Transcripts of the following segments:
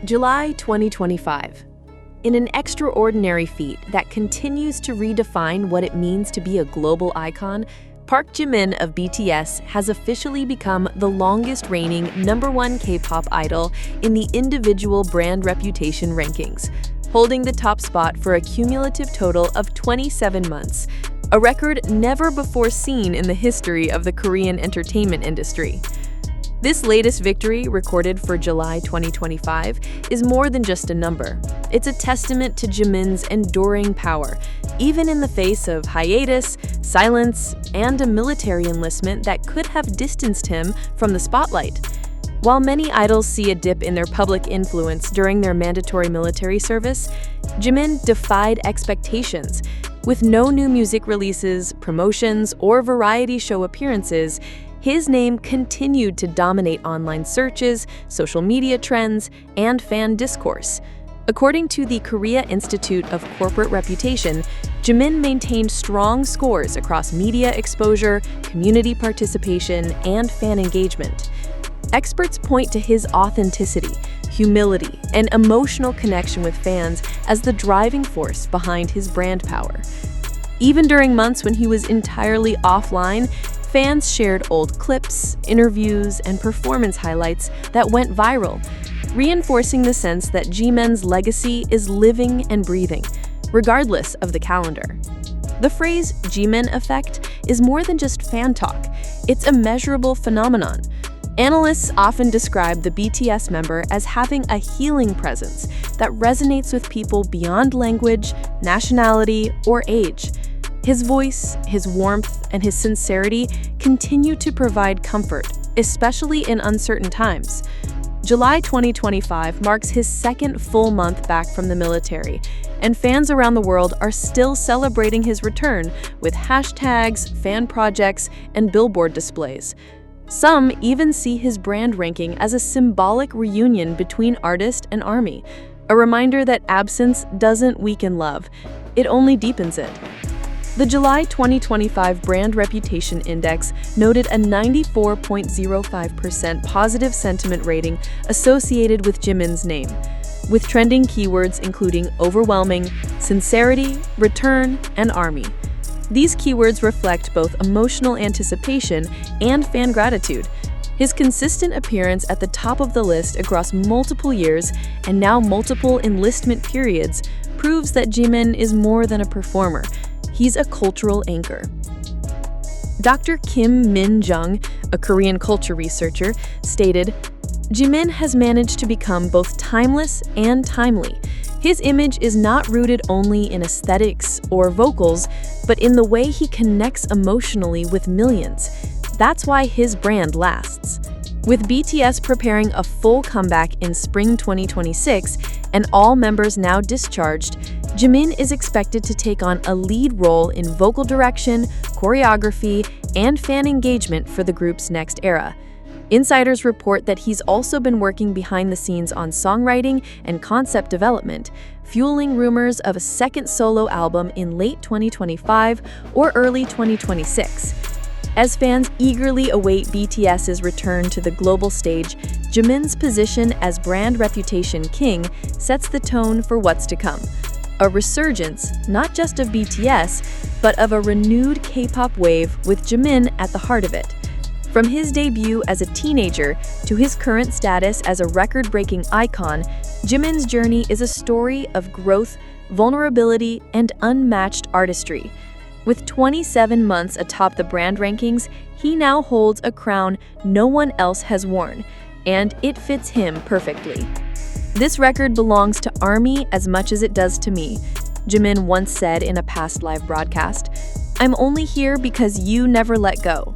July 2025. In an extraordinary feat that continues to redefine what it means to be a global icon, Park Jimin of BTS has officially become the longest-reigning #1 K-pop idol in the individual brand reputation rankings, holding the top spot for a cumulative total of 27 months, a record never before seen in the history of the Korean entertainment industry. This latest victory, recorded for July 2025, is more than just a number. It's a testament to Jimin's enduring power, even in the face of hiatus, silence, and a military enlistment that could have distanced him from the spotlight. While many idols see a dip in their public influence during their mandatory military service, Jimin defied expectations. With no new music releases, promotions, or variety show appearances, his name continued to dominate online searches, social media trends, and fan discourse. According to the Korea Institute of Corporate Reputation, Jimin maintained strong scores across media exposure, community participation, and fan engagement. Experts point to his authenticity, humility, and emotional connection with fans as the driving force behind his brand power. Even during months when he was entirely offline, fans shared old clips, interviews, and performance highlights that went viral, reinforcing the sense that Jimin's legacy is living and breathing, regardless of the calendar. The phrase Jimin effect is more than just fan talk, it's a measurable phenomenon. Analysts often describe the BTS member as having a healing presence that resonates with people beyond language, nationality, or age. His voice, his warmth, and his sincerity continue to provide comfort, especially in uncertain times. July 2025 marks his second full month back from the military, and fans around the world are still celebrating his return with hashtags, fan projects, and billboard displays. Some even see his brand ranking as a symbolic reunion between artist and army, a reminder that absence doesn't weaken love, it only deepens it. The July 2025 Brand Reputation Index noted a 94.05% positive sentiment rating associated with Jimin's name, with trending keywords including overwhelming, sincerity, return, and army. These keywords reflect both emotional anticipation and fan gratitude. His consistent appearance at the top of the list across multiple years and now multiple enlistment periods proves that Jimin is more than a performer. He's a cultural anchor. Dr. Kim Min-jung, a Korean culture researcher, stated, "Jimin has managed to become both timeless and timely. His image is not rooted only in aesthetics or vocals, but in the way he connects emotionally with millions. That's why his brand lasts." With BTS preparing a full comeback in spring 2026 and all members now discharged, Jimin is expected to take on a lead role in vocal direction, choreography, and fan engagement for the group's next era. Insiders report that he's also been working behind the scenes on songwriting and concept development, fueling rumors of a second solo album in late 2025 or early 2026. As fans eagerly await BTS's return to the global stage, Jimin's position as brand reputation king sets the tone for what's to come. A resurgence, not just of BTS, but of a renewed K-pop wave with Jimin at the heart of it. From his debut as a teenager to his current status as a record-breaking icon, Jimin's journey is a story of growth, vulnerability, and unmatched artistry. With 27 months atop the brand rankings, he now holds a crown no one else has worn, and it fits him perfectly. "This record belongs to ARMY as much as it does to me," Jimin once said in a past live broadcast. "I'm only here because you never let go."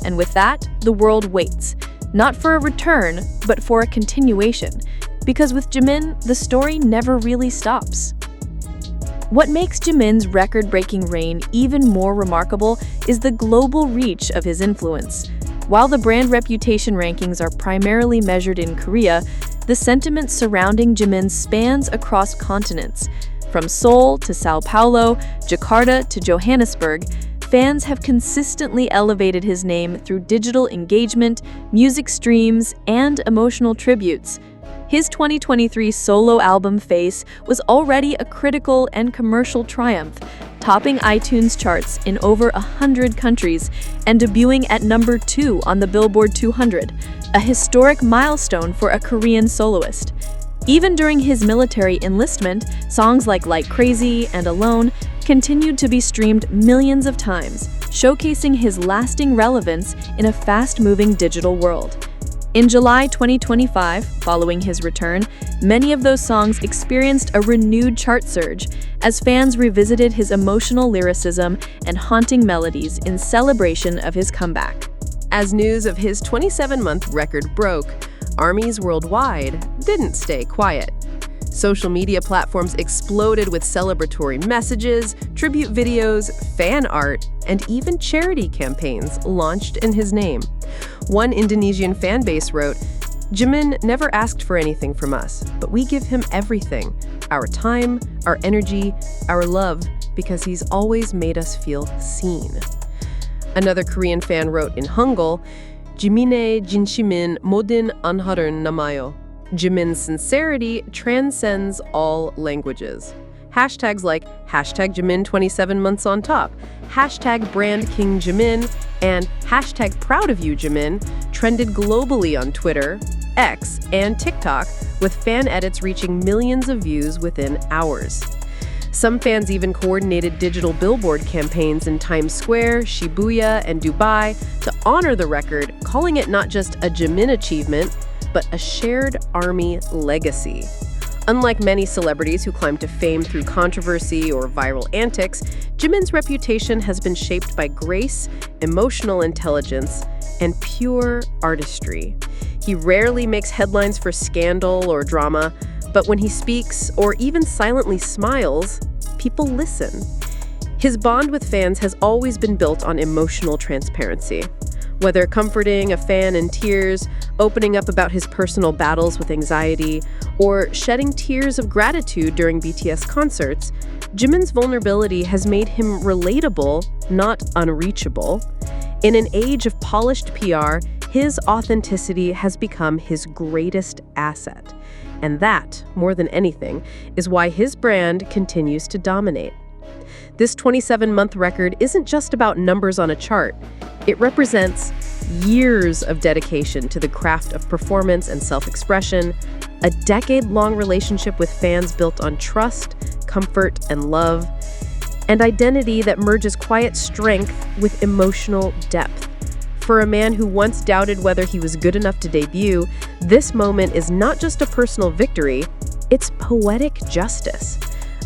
And with that, the world waits, not for a return, but for a continuation. Because with Jimin, the story never really stops. What makes Jimin's record-breaking reign even more remarkable is the global reach of his influence. While the brand reputation rankings are primarily measured in Korea, the sentiment surrounding Jimin spans across continents. From Seoul to Sao Paulo, Jakarta to Johannesburg, fans have consistently elevated his name through digital engagement, music streams, and emotional tributes. His 2023 solo album Face was already a critical and commercial triumph, topping iTunes charts in over 100 countries and debuting at number 2 on the Billboard 200, a historic milestone for a Korean soloist. Even during his military enlistment, songs like Crazy and Alone continued to be streamed millions of times, showcasing his lasting relevance in a fast-moving digital world. In July 2025, following his return, many of those songs experienced a renewed chart surge as fans revisited his emotional lyricism and haunting melodies in celebration of his comeback. As news of his 27-month record broke, ARMYs worldwide didn't stay quiet. Social media platforms exploded with celebratory messages, tribute videos, fan art, and even charity campaigns launched in his name. One Indonesian fan base wrote, "Jimin never asked for anything from us, but we give him everything. Our time, our energy, our love, because he's always made us feel seen." Another Korean fan wrote in Hangul, "Jimin의 진심은 모든 언어를 넘어요." Jimin's sincerity transcends all languages. Hashtags like hashtag Jimin 27 months on top, hashtag brand King Jimin, and hashtag proud of you Jimin trended globally on Twitter, X, and TikTok, with fan edits reaching millions of views within hours. Some fans even coordinated digital billboard campaigns in Times Square, Shibuya, and Dubai to honor the record, calling it not just a Jimin achievement, but a shared ARMY legacy. Unlike many celebrities who climb to fame through controversy or viral antics, Jimin's reputation has been shaped by grace, emotional intelligence, and pure artistry. He rarely makes headlines for scandal or drama, but when he speaks or even silently smiles, people listen. His bond with fans has always been built on emotional transparency. Whether comforting a fan in tears, opening up about his personal battles with anxiety, or shedding tears of gratitude during BTS concerts, Jimin's vulnerability has made him relatable, not unreachable. In an age of polished PR, his authenticity has become his greatest asset. And that, more than anything, is why his brand continues to dominate. This 27-month record isn't just about numbers on a chart. It represents years of dedication to the craft of performance and self-expression, a decade-long relationship with fans built on trust, comfort, and love, and identity that merges quiet strength with emotional depth. For a man who once doubted whether he was good enough to debut, this moment is not just a personal victory, it's poetic justice.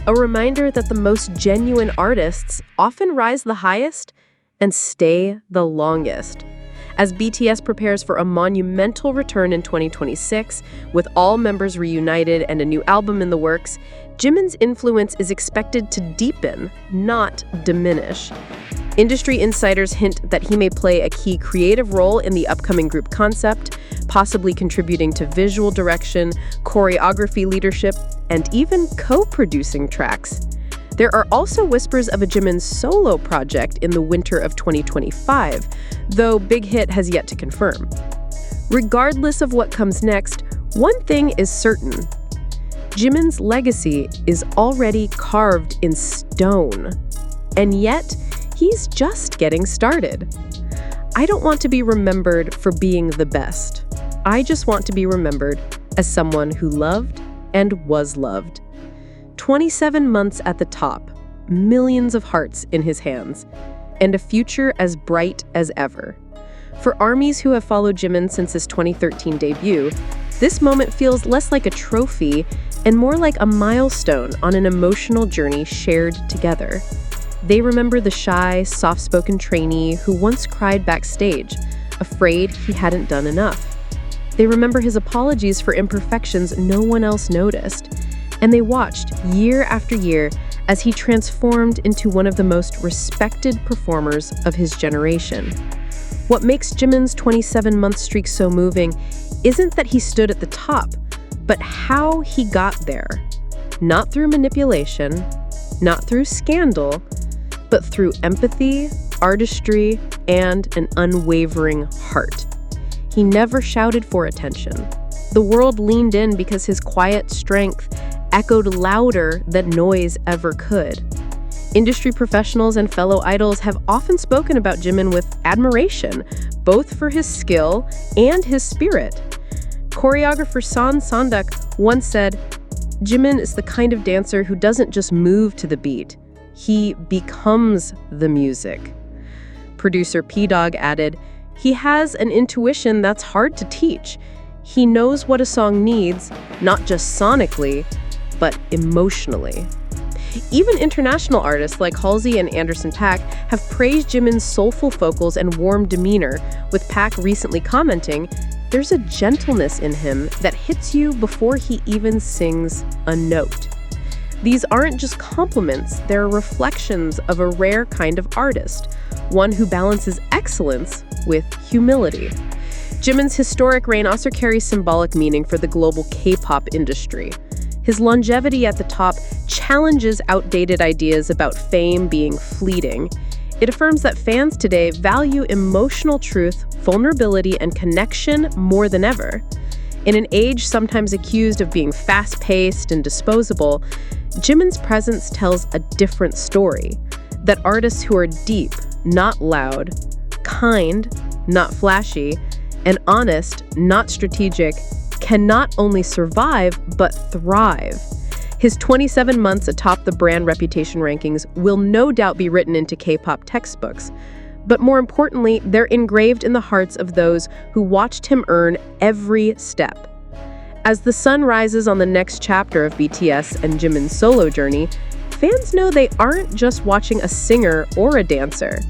A reminder that the most genuine artists often rise the highest and stay the longest. As BTS prepares for a monumental return in 2026, with all members reunited and a new album in the works, Jimin's influence is expected to deepen, not diminish. Industry insiders hint that he may play a key creative role in the upcoming group concept, possibly contributing to visual direction, choreography leadership, and even co-producing tracks. There are also whispers of a Jimin solo project in the winter of 2025, though Big Hit has yet to confirm. Regardless of what comes next, one thing is certain. Jimin's legacy is already carved in stone. And yet, he's just getting started. I don't want to be remembered for being the best. I just want to be remembered as someone who loved and was loved. 27 months at the top, millions of hearts in his hands, and a future as bright as ever. For ARMYs who have followed Jimin since his 2013 debut, this moment feels less like a trophy and more like a milestone on an emotional journey shared together. They remember the shy, soft-spoken trainee who once cried backstage, afraid he hadn't done enough. They remember his apologies for imperfections no one else noticed, and they watched year after year as he transformed into one of the most respected performers of his generation. What makes Jimin's 27-month streak so moving isn't that he stood at the top, but how he got there. Not through manipulation, not through scandal, but through empathy, artistry, and an unwavering heart. He never shouted for attention. The world leaned in because his quiet strength echoed louder than noise ever could. Industry professionals and fellow idols have often spoken about Jimin with admiration, both for his skill and his spirit. Choreographer Son Sanduk once said, "Jimin is the kind of dancer who doesn't just move to the beat, he becomes the music." Producer P-Dog added, "He has an intuition that's hard to teach. He knows what a song needs, not just sonically, but emotionally." Even international artists like Halsey and Anderson .Paak have praised Jimin's soulful vocals and warm demeanor, with Paak recently commenting, "There's a gentleness in him that hits you before he even sings a note." These aren't just compliments, they're reflections of a rare kind of artist, one who balances excellence with humility. Jimin's historic reign also carries symbolic meaning for the global K-pop industry. His longevity at the top challenges outdated ideas about fame being fleeting. It affirms that fans today value emotional truth, vulnerability, and connection more than ever. In an age sometimes accused of being fast-paced and disposable, Jimin's presence tells a different story. That artists who are deep, not loud, kind, not flashy, and honest, not strategic, can not only survive, but thrive. His 27 months atop the brand reputation rankings will no doubt be written into K-pop textbooks. But more importantly, they're engraved in the hearts of those who watched him earn every step. As the sun rises on the next chapter of BTS and Jimin's solo journey, fans know they aren't just watching a singer or a dancer.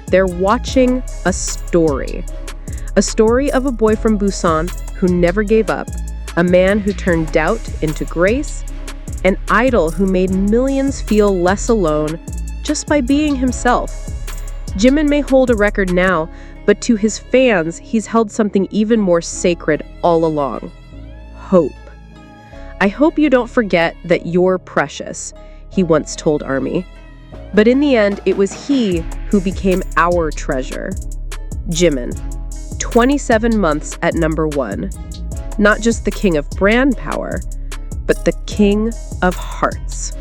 They're watching a story. A story of a boy from Busan who never gave up, a man who turned doubt into grace, an idol who made millions feel less alone just by being himself. Jimin may hold a record now, but to his fans, he's held something even more sacred all along: hope. "I hope you don't forget that you're precious," he once told ARMY. But in the end, it was he who became our treasure. Jimin, 27 months at #1. Not just the king of brand power, but the king of hearts.